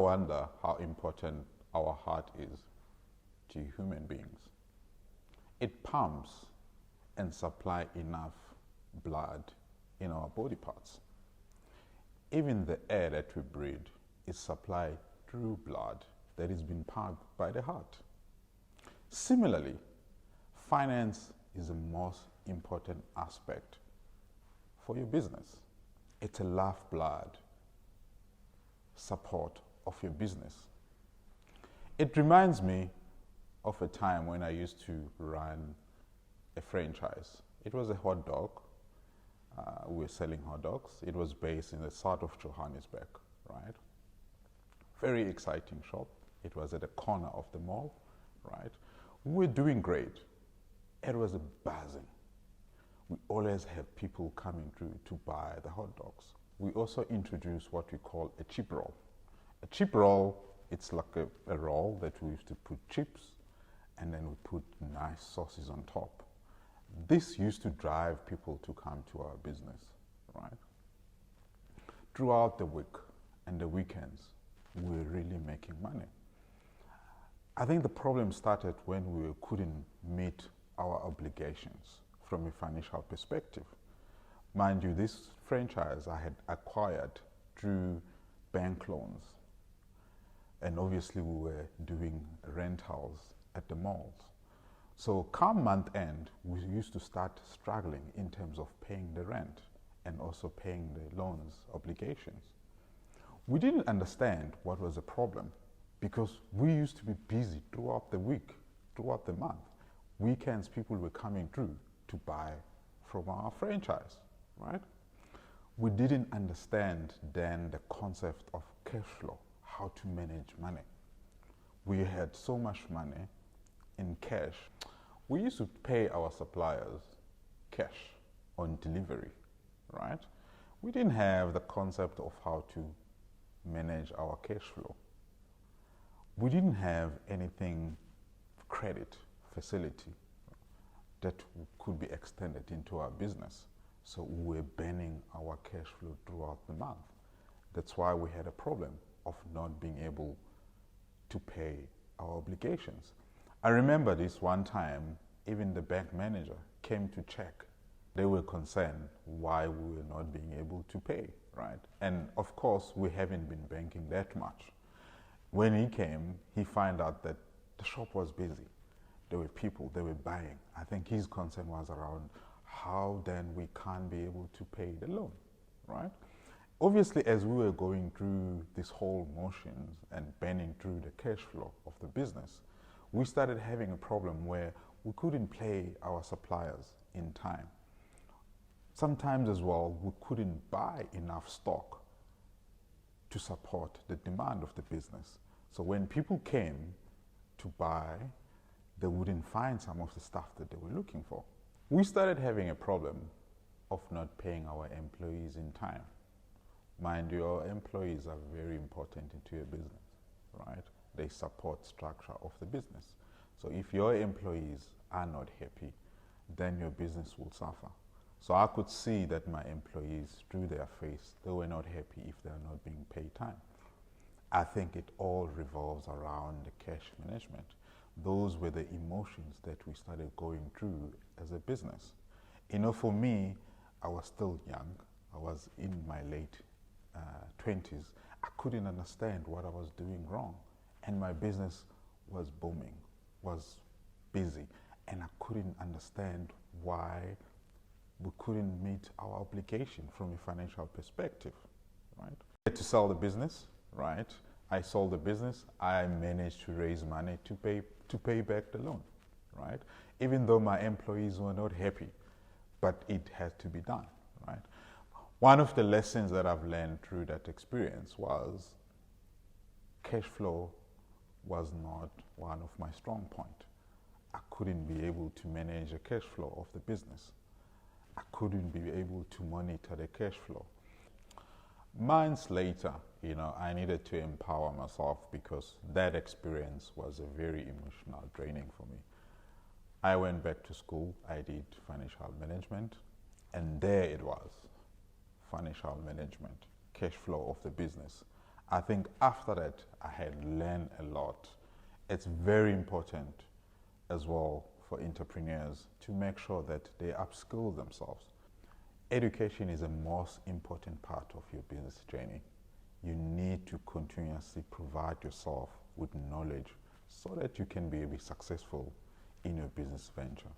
wonder how important our heart is to human beings? It pumps and supplies enough blood in our body parts. Even the air that we breathe is supplied through blood that is being pumped by the heart. Similarly, finance is the most important aspect for your business. It's a lifeblood support of your business. It reminds me of a time when I used to run a franchise. It was a hot dog. We were selling hot dogs. It was based in the south of Johannesburg, right? Very exciting shop. It was at the corner of the mall, right? We were doing great. It was buzzing. We always had people coming through to buy the hot dogs. We also introduced what we call a chip roll. A chip roll, it's like a roll that we used to put chips and then we put nice sauces on top. This used to drive people to come to our business, right? Throughout the week and the weekends, we were really making money. I think the problem started when we couldn't meet our obligations from a financial perspective. Mind you, this franchise I had acquired through bank loans. And obviously we were doing rentals at the malls. So come month end, we used to start struggling in terms of paying the rent and also paying the loans obligations. We didn't understand what was the problem because we used to be busy throughout the week, throughout the month. Weekends, people were coming through to buy from our franchise, right? We didn't understand then the concept of cash flow, how to manage money. We had so much money in cash. We used to pay our suppliers cash on delivery, right? We didn't have the concept of how to manage our cash flow. We didn't have anything credit facility that could be extended into our business. So we were burning our cash flow throughout the month. That's why we had a problem of not being able to pay our obligations. I remember this one time, even the bank manager came to check. They were concerned why we were not being able to pay, right? And of course, we haven't been banking that much. When he came, he found out that the shop was busy. There were people, they were buying. I think his concern was around how then we can't be able to pay the loan, right? Obviously, as we were going through this whole motions and burning through the cash flow of the business, we started having a problem where we couldn't pay our suppliers in time. Sometimes as well, we couldn't buy enough stock to support the demand of the business. So when people came to buy, they wouldn't find some of the stuff that they were looking for. We started having a problem of not paying our employees in time. Mind you, our employees are very important into your business, right? They support structure of the business. So if your employees are not happy, then your business will suffer. So I could see that my employees, through their face, they were not happy if they are not being paid time. I think it all revolves around the cash management. Those were the emotions that we started going through as a business. You know, for me, I was still young. I was in my late 20s. I couldn't understand what I was doing wrong. And my business was booming, was busy. And I couldn't understand why we couldn't meet our obligation from a financial perspective, right? I had to sell the business, right? I sold the business. I managed to raise money to pay back the loan, right? Even though my employees were not happy, but it had to be done, right? One of the lessons that I've learned through that experience was cash flow was not one of my strong points. I couldn't be able to manage the cash flow of the business. I couldn't be able to monitor the cash flow. Months later, you know, I needed to empower myself because that experience was a very emotional draining for me. I went back to school, I did financial management, and there it was, financial management, cash flow of the business. I think after that, I had learned a lot. It's very important as well for entrepreneurs to make sure that they upskill themselves. Education is the most important part of your business journey. You need to continuously provide yourself with knowledge so that you can be successful in your business venture.